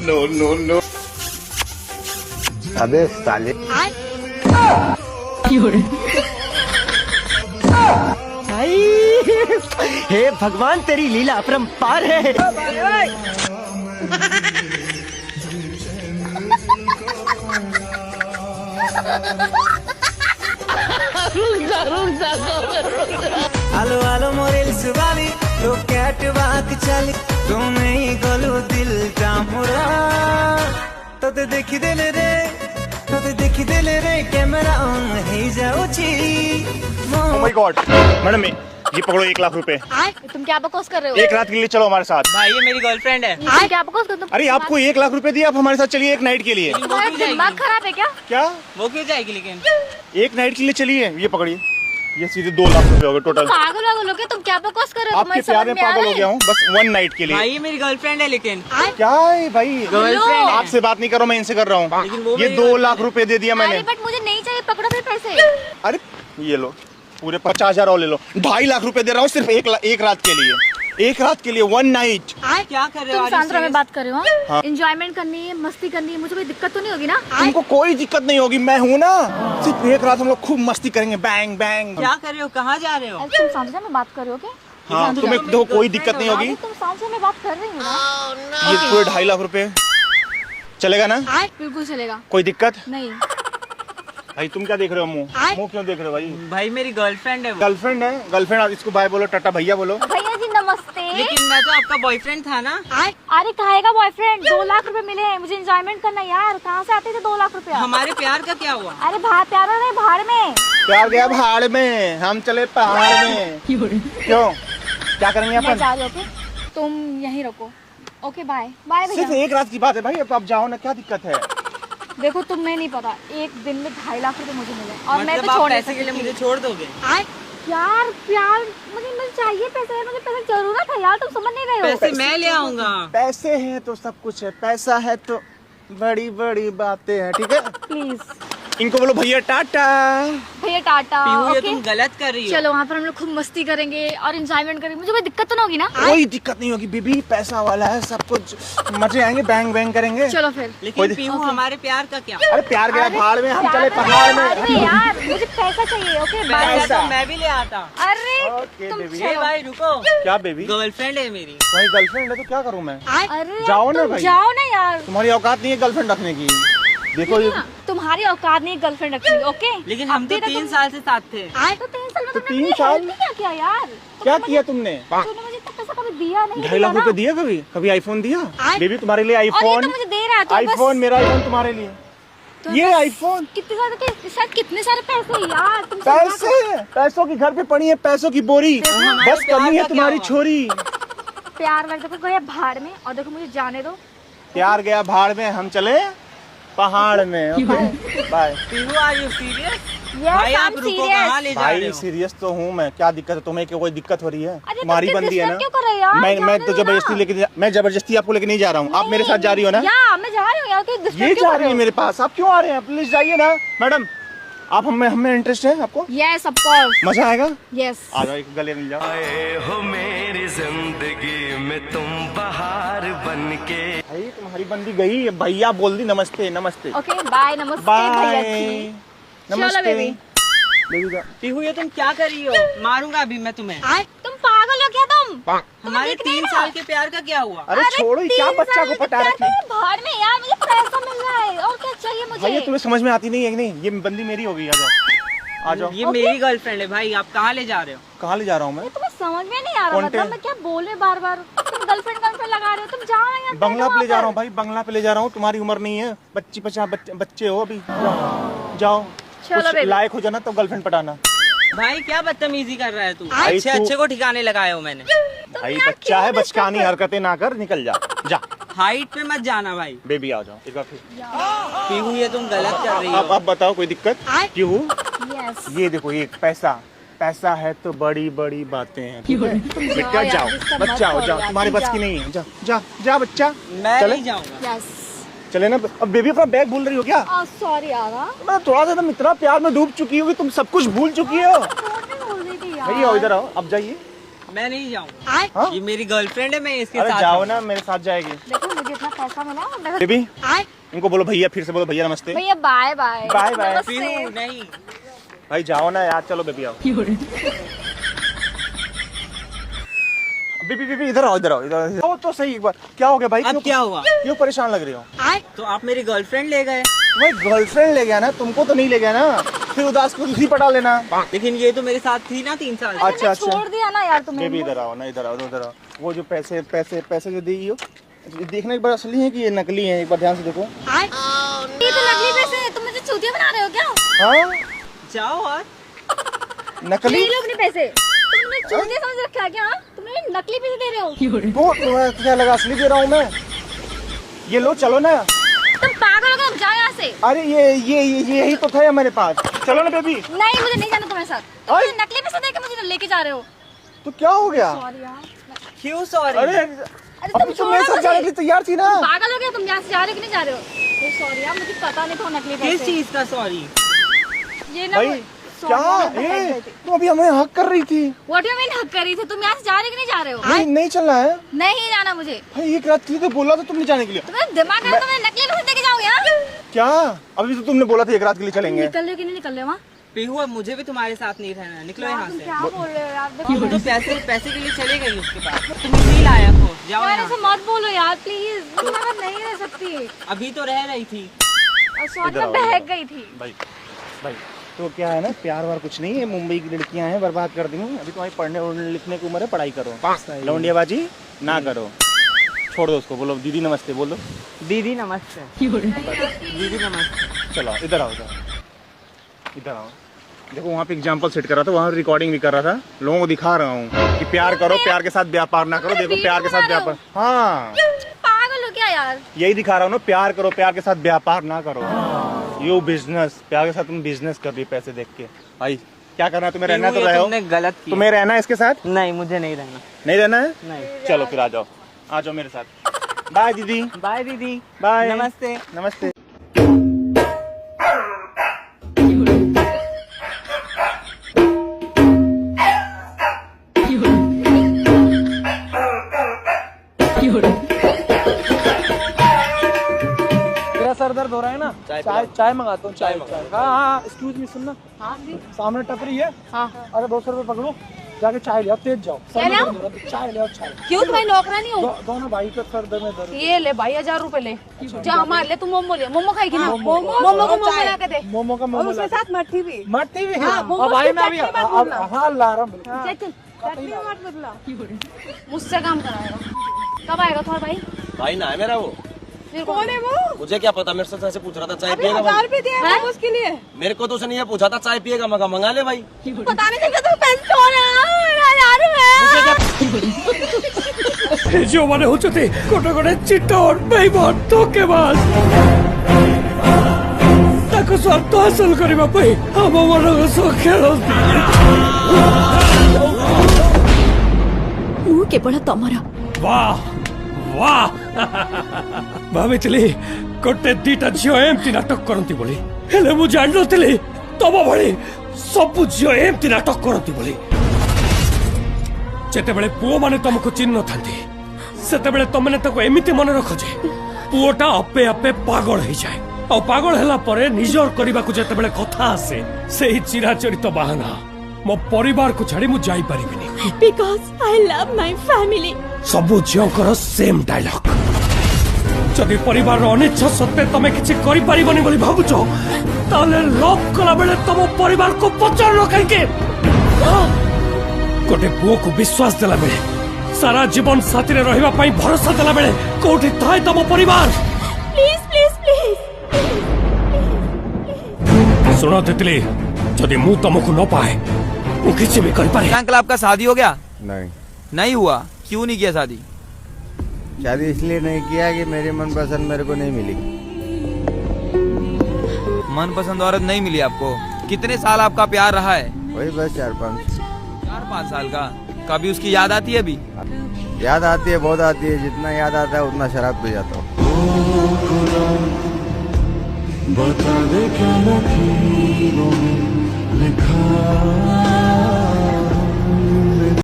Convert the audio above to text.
No no no. अबे साले। हे भगवान, तेरी लीला अपरंपार है। আলো আলো মরেল সুবালি তো ক্যাটওয়াক চালি তুমি গলো দিলটা মোরা তোতে দেখি দিলে রে ক্যামেরা অন হয়ে যাଉଛି Oh my God, मैडम ये पकड़ो 1 लाख रुपए। तुम क्या बकवास कर रहे हो? 1 रात के लिए चलो हमारे साथ। भाई ये मेरी गर्लफ्रेंड है। तुम क्या बकवास कर रहे हो? अरे आपको 1 लाख रुपए दिए, आप हमारे साथ चलिए 1 नाइट के लिए। तुम्हारा दिमाग खराब है क्या? क्या वो क्यों जाएगी लेकिन? 1 नाइट के लिए चलिए, ये पकड़िए, ये सीधे 2 लाख रुपए हो गए टोटल। पागल वागल हो गए? तुम क्या बकवास कर रहे हो? आपके प्यार में पागल हो गया हूँ, बस 1 नाइट के लिए। भाई ये मेरी गर्लफ्रेंड है लेकिन। क्या है भाई? गर्लफ्रेंड है। आपसे बात नहीं कर रहा हूँ, मैं इनसे कर रहा लेकिन हूँ। वो ये मेरी 2 girlfriend लाख रुपए दे दिया मैंने। बट मुझे नहीं चाहिए, पकड़ो फिर पैसे। अरे ये लो, पूरे 50,000 और ले लो। 2.5 लाख रुपए दे रहा हूँ सिर्फ एक रात के लिए। 1 रात के लिए 1 नाइट। क्या कर रहे हो? तुम सांत्रा में बात कर रहे हो? हाँ। एंजॉयमेंट करनी है, मस्ती करनी है, मुझे कोई दिक्कत तो नहीं होगी ना? तुमको कोई दिक्कत नहीं होगी, मैं हूँ ना। सिर्फ 1 रात हम लोग खूब मस्ती करेंगे, बैंग बैंग। क्या कर रहे हो? कहाँ जा रहे हो? अरे तुम सांत्रा में बात कर रहे हो क्या? हाँ, तुम्हें देखो कोई दिक्कत नहीं होगी। अरे तुम सांत्रा में बात कर रही हो ना? ये पूरे 2.5 लाख रुपए चलेगा ना? बिल्कुल चलेगा। कोई दिक्कत? नहीं। भाई तुम क्या देख रहे हो मुंह क्यों देख रहे हो भाई? भाई मेरी गर्लफ्रेंड है वो। गर्लफ्रेंड है, गर्लफ्रेंड। इसको बाय बोलो, टाटा भैया बोलो। भैया जी नमस्ते। लेकिन मैं तो आपका बॉयफ्रेंड था ना। अरे कहेगा बॉयफ्रेंड? 2 लाख रुपए मिले हैं, मुझे एंजॉयमेंट करना है यार। कहाँ से आते थे 2 लाख रुपया? हमारे प्यार का क्या हुआ? अरे प्यारा नहीं, भाड़ में। प्यार गया भाड़ में, हम चले पहाड़ में। क्यों, क्या करेंगे मैं अपन? जा रही हूँ, ओके? तुम यहीं रखो। ओके बाय बाय सिर्फ भैया। 1 रात की बात है भाई, अब आप जाओ ना, क्या दिक्कत है? देखो तुम्हें नहीं पता, एक दिन में 2.5 लाख रुपए मुझे मिले और मैं मतलब तो आप छोड़ नहीं पैसे के लिए सकती। मुझे छोड़ दोगे? यार प्यार मुझे चाहिए पैसे यार, मुझे पैसे जरूरत है यार, तुम समझ नहीं रहे हो। पैसे मैं ले आऊंगा। पैसे हैं तो सब कुछ है, पैसा है तो बड़ी बड़ी बातें हैं, ठीक है? प्लीज इनको बोलो भैया टाटा। भैया टाटा। पीहू ये ओके? तुम गलत कर रही हो। चलो वहाँ पर हम लोग खूब मस्ती करेंगे और एंजॉयमेंट करेंगे, मुझे कोई दिक्कत तो नहीं होगी ना? कोई दिक्कत नहीं होगी बीबी, पैसा वाला है, सब कुछ मजे आएंगे, बैंग बैंग करेंगे। चलो फिर। लेकिन पीहू हमारे प्यार का क्या? अरे प्यार गया अरे भाड़ में, हम चले प्यार पहाड़ भाड़ में। यार मुझे पैसा चाहिए। Okay bye. पैसा पैसा। तो मैं भी ले आता। अरे ओके तुम बेबी। ए भाई रुको, क्या बेबी? गर्लफ्रेंड है मेरी। भाई गर्लफ्रेंड है तो क्या करूँ मैं? अरे जाओ ना तुम भाई। जाओ ना यार। तुम्हारी औकात नहीं है गर्लफ्रेंड रखने की। देखो ये तुम्हारी औकात नहीं गर्लफ्रेंड रखनी, ओके? लेकिन हम तो 3 साल से साथ थे। तो 3 साल में तो तुमने 3 मेरी साल? help नहीं क्या किया यार? क्या किया तुमने? तूने मुझे इतना पैसा कभी दिया नहीं। 2.5 लाख रुपए दिया कभी? कभी आईफोन दिया? बेबी तुम्हारे लिए और ये आईफोन। तो मुझे दे रहा है तो आईफोन, मेरा आईफोन तुम्हारे लिए। तो ये बस आईफोन। कितने सारे पैसे यार, तुम पैसे, पैसों की घर पे पड़ी है, पैसों की बोरी। हमारे बस प्यार करनी है का तुम्हारी क्या छोरी। प्यार वर्ग को गया भाड़ में और देखो मुझे जाने दो। प्यार गया भाड़ में, हम चले पहाड़ में। Okay bye. Pihu are you serious? Yes, भाई आप I'm रुको, serious. कहाँ ले जा रहे भाई हो? सीरियस तो हूँ मैं, क्या दिक्कत है तुम्हें? कोई दिक्कत हो रही है? अरे तुम्हारी तुम बंदी है ना? disturb क्यों कर रहे हो यार? मैं जाने तो दो जबरदस्ती ना। लेके मैं जबरदस्ती आपको लेके नहीं जा रहा हूँ, आप मेरे साथ जा रही हो ना? या मैं जा रही हूँ यार, कोई disturb ये क्यों जा कर रही है मेरे पास, आप क्यों आ रहे हैं? प्लीज जाइए ना मैडम। आप हमें इंटरेस्ट है आपको? Yes, of course. मजा आएगा? Yes. आ जाओ, एक गले मिल जाओ। आए हो मेरी जिंदगी में तुम बहार बनके। भाई तुम्हारी बंदी गई, भैया बोल दी नमस्ते नमस्ते। Okay, bye, नमस्ते भैया बाय जी। नमस्ते बेबी। बेबी जाओ। पीहू ये तुम क्या कर रही हो? मारूंगा अभी मैं तुम्हें। तुम पागल हो क्या तुम? हमारे 3 साल के प्यार का क्या हुआ? अरे छोड़ो, ये क्या 3 बच्चा साल को के पटा प्यार रखी है? के भाड़ में यार, मुझे पैसा मिल रहा है और क्या चाहिए मुझे? भैया तुम्हें समझ में आती नहीं है कि नहीं? ये बंदी मेरी हो गई। आ जाओ आ जाओ। ये मेरी गर्लफ्रेंड है भाई, आप कहाँ ले जा रहे हो? कहाँ ले जा रहा हूँ मैं? तुम्हें समझ में नहीं आ रहा, कौन मतलब टे? मैं क्या बोल रही बार बार? तुम गर्लफ्रेंड लगा रहे हो, तुम जाओ ना यार। बंगला पे ले जा रहा हूँ वहाँ भाई, बंगला पे ले जा रहा हूँ। तुम्हारी उम्र नहीं है, 25-50 बच्चे हो अभी। जाओ चलो कुछ बेबी। लायक हो जाना तो गर्लफ्रेंड पटाना। भाई क्या बदतमीजी कर रहा है तू? भाई अच्छे तू- अच्छे को ठिकाने लगाए हो मैंने। भाई बच्चा है, बचकानी हरकतें ना कर, निकल जा जा। हाइट पे मत जाना भाई। बेबी आ जाओ एक बार फिर। पीहू ये तुम गलत कर रही हो। अब बताओ कोई दिक्कत क्यों? पर। Yes. ये देखो, ये पैसा, पैसा है तो बड़ी बड़ी बातें हैं, ठीक है? बेटा जाओ, बच्चा हो जाओ, तुम्हारे बस की नहीं है। जा जा जा बच्चा। मैं चले? नहीं जाऊंगा। Yes. चले ना। अब बेबी अपना बैग भूल रही हो क्या? सॉरी यार। मैं थोड़ा सा, तुम इतना प्यार में डूब चुकी हो कि तुम सब कुछ भूल चुकी हो। बोल रही थी यार। भैया इधर आओ, अब जाइए। मैं नहीं जाऊंगा। हाँ? ये मेरी गर्लफ्रेंड है, मैं इसके अरे साथ जाओ रहूंगा। ना, मेरे साथ जाएगी। देखो मुझे मुझे इतना पैसा मिला। बेबी इनको बोलो भैया, फिर से बोलो भैया नमस्ते। भैया bye bye. Bye bye. Pihu नहीं भाई जाओ ना यार, चलो बेबी आओ। बेबी इधर आओ, इधर आओ, इधर आओ तो सही। एक बार क्या हो गया भाई? अब क्या हुआ? क्यों परेशान लग रही हो? तो आप मेरी गर्लफ्रेंड ले गए। भाई गर्लफ्रेंड ले गया ना, तुमको तो नहीं ले गया ना, फिर उदास को दूसरी पटा लेना। लेकिन ये तो मेरे साथ थी ना 3 साल। अच्छा छोड़ दिया ना यार तुम्हें। बेबी इधर आओ ना, इधर आओ, इधर आओ। वो जो पैसे जो दी हो, देखने एक बार असली है कि ये नकली है, एक बार ध्यान से देखो। ये तो नकली पैसे हैं, तुम मुझे चूतिया बना रहे हो क्या? हाँ जाओ और नकली। ले लो अपने पैसे। तुमने चूतिया समझ रखा है क्या? तुमने नकली पैसे दे रहे हो। तो क्या लगा असली दे रहा हूँ मैं? ये लो चलो ना। तुम पागल हो गए, तुम जाओ यहाँ से। अरे ये यही तो था मेरे पास। चलो ना बेबी। नहीं मुझे नहीं जाना तुम्हारे साथ। तुम मुझे नकली पैसे देके मुझे लेके जा रहे हो। तो क्या हो गया? सॉरी यार। क्यों सॉरी? अरे अभी तुम मेरे साथ जाने के लिए तैयार थी ना। पागल हो गया, तुम यहाँ से जा रहे हो कि नहीं जा रहे हो? सॉरी यार, मुझे पता नहीं था नकली पैसे। किस चीज का सॉरी? ये ना भाई क्या तुम अभी हमें हक कर रही थी? व्हाट यू मीन हक कर रही थी? तुम यहाँ से जा रहे हो कि नहीं जा रहे हो? नहीं चलना है। नहीं जाना मुझे। भाई एक रात थी तो बोला था तुमने जाने के लिए। तुम्हें दिमाग है? तुम्हें नकली पैसे देके जाओगे यहाँ? क्या अभी तो तुमने बोला था एक रात के लिए चलेंगे। निकल रहे हो कि नहीं निकल रहे वहाँ? पीहू अब मुझे भी तुम्हारे साथ नहीं रहना है, निकलो यहाँ तुम से। क्या बोल रहे हो यार? तुम तो पैसे के लिए चले गई उसके पास, तुम इसी लायक हो, जाओ यार यहाँ। ऐसे मत बोलो यार प्लीज, मैं तुम्हारे साथ नहीं रह सकती। अभी तो रह रही थी। सॉरी मैं बहक गई थी। भाई तो क्या है ना, प्यार वार कुछ नहीं है, मुंबई की लड़कियां हैं, बर्बाद कर दी। अभी तुम्हारी पढ़ने और लिखने की उम्र है, पढ़ाई करो, लौंडियाबाजी ना करो। छोड़ दो उसको, बोलो दीदी नमस्ते बोलो। दीदी नमस्ते। दीदी नमस्ते। चलो इधर आओ, इधर आओ। देखो वहाँ पे एग्जाम्पल सेट कर रहा था, वहाँ रिकॉर्डिंग भी कर रहा था, लोगों को दिखा रहा हूँ कि प्यार करो, प्यार के साथ व्यापार ना करो। देखो प्यार के साथ व्यापार, हाँ पागल हो क्या यार? यही दिखा रहा हूँ ना, प्यार करो, प्यार के साथ व्यापार ना करो। यो बिजनेस, प्यार के साथ तुम बिजनेस कर रही पैसे देख के। भाई क्या करना है तुम्हें? रहना तो रहो। तुमने गलत किया। तुम्हें रहना है इसके साथ? नहीं मुझे नहीं रहना। नहीं रहना है? नहीं। चलो फिर आ जाओ मेरे साथ। बाय दीदी। बाय दीदी। बाय। नमस्ते। नमस्ते। तेरा सर दर्द हो रहा है ना? चाय मंगाता हूँ। चाय हाँ एक्सक्यूज मी, सुनना। हाँ जी। सामने टपरी है। हाँ। अरे 200 रुपए पकड़ो, जाके चाय ले आओ, तेज जाओ। क्या ले आओ? चाय ले आओ, चाय। क्यों तुम्हारी नौकरानी हो? दोनों भाई का सर दर्द में दर्द। ये ले भाई 1000 रुपए ले। जा हमारे ले, तू मोमो ले। मोमो खाएगी ना? मोमो को मोमो ला के दे। मोमो का मोमो उसके साथ मट्ठी भी। मट्टी भी। हाँ, मोमो अब भाई की मैं अभी चटनी मत भूलना। हाँ ला रहा हूँ बिल्कुल। चल चटनी मत बदला। मुझसे काम कराएगा। कब आएगा तुम्हारा भाई? भाई ना है मेरा वो। कौन है वो? मुझे क्या पता, मेरे से ऐसे पूछ रहा था चाय पिएगा। 1000 रुपए दिए हैं उसके लिए। मेरे को तो उसने ये पूछा था चाय पिएगा, मैं कहा मंगा ले भाई। पता नहीं चलता तुम पैसे कौन है? ଯେଉଁମାନେ ହଉଛନ୍ତି ଗୋଟେ ଗୋଟେ ଚିଟର ବେଇମାନ ଧୋକେବାଜ ତାଙ୍କ ସ୍ୱାର୍ଥ ହାସଲ କରିବା ପାଇଁ ଆମ ମାନଙ୍କ ସହ ଖେଳନ୍ତି। ମୁଁ କେବଳ ତମର। ବାଃ ବାଃ ଭାବିଥିଲି ଗୋଟେ ଦିଟା ଝିଅ ଏମିତି ନାଟକ କରନ୍ତି ବୋଲି, ହେଲେ ମୁଁ ଜାଣିନଥିଲି ତମ ଭଳି ସବୁ ଝିଅ ଏମିତି ନାଟକ କରନ୍ତି ବୋଲି। ଯେତେବେଳେ ପୁଅମାନେ ତମକୁ ଚିହ୍ନି ନଥାନ୍ତି ସେତେବେଳେ ତମେ ତାକୁ ଏମିତି ମନେ ରଖ ଯେ ପୁଅଟା ଆପେ ଆପେ ପାଗଳ ହେଇଯାଏ, ଆଉ ପାଗଳ ହେଲା ପରେ ନିଜର କରିବାକୁ ଯେତେବେଳେ କଥା ଆସେ ସେଇ ଚିରାଚରିତ ବାହାନା ମୋ ପରିବାରକୁ ଛାଡି ମୁଁ ଯାଇପାରିବିନି। Because I love my family. ସବୁ ଝିଅଙ୍କର ସେମ୍ ଡାଇଲଗ। ଯଦି ପରିବାରର ଅନିଚ୍ଛା ସତ୍ତ୍ୱେ ତମେ କିଛି କରିପାରିବନି ବୋଲି ଭାବୁଛ, ତାହେଲେ ଲଭ୍ କଲା ବେଳେ ତମ ପରିବାରକୁ ପଚାରୁନ କାହିଁକି? ଗୋଟେ ପୁଅକୁ ବିଶ୍ୱାସ ଦେଲା ବେଳେ, ସାରା ଜୀବନ ସାଥିରେ ରହିବା ପାଇଁ ଭରସା ଦେଲା ବେଳେ କୋଉଠି ଥାଏ ତମ ପରିବାର? Please, please, please. ଶୁଣ ତିତଲି, ଯଦି ମୁଁ ତମକୁ ନ ପାଏ ମୁଁ କିଛି ବି କରିପାରେ। अंकल आपका शादी हो गया? नहीं, नहीं हुआ? क्यों नहीं किया शादी? शादी इसलिए नहीं किया कि मेरी मनपसंद मेरे को नहीं मिली। मनपसंद औरत नहीं मिली आपको? कितने साल आपका प्यार रहा है? वही बस 4-5 साल का। कभी उसकी याद आती है? अभी याद आती है, बहुत आती है। जितना याद आता है उतना शराब पी जाता हूँ। बता दे क्या लकीरों में लिखा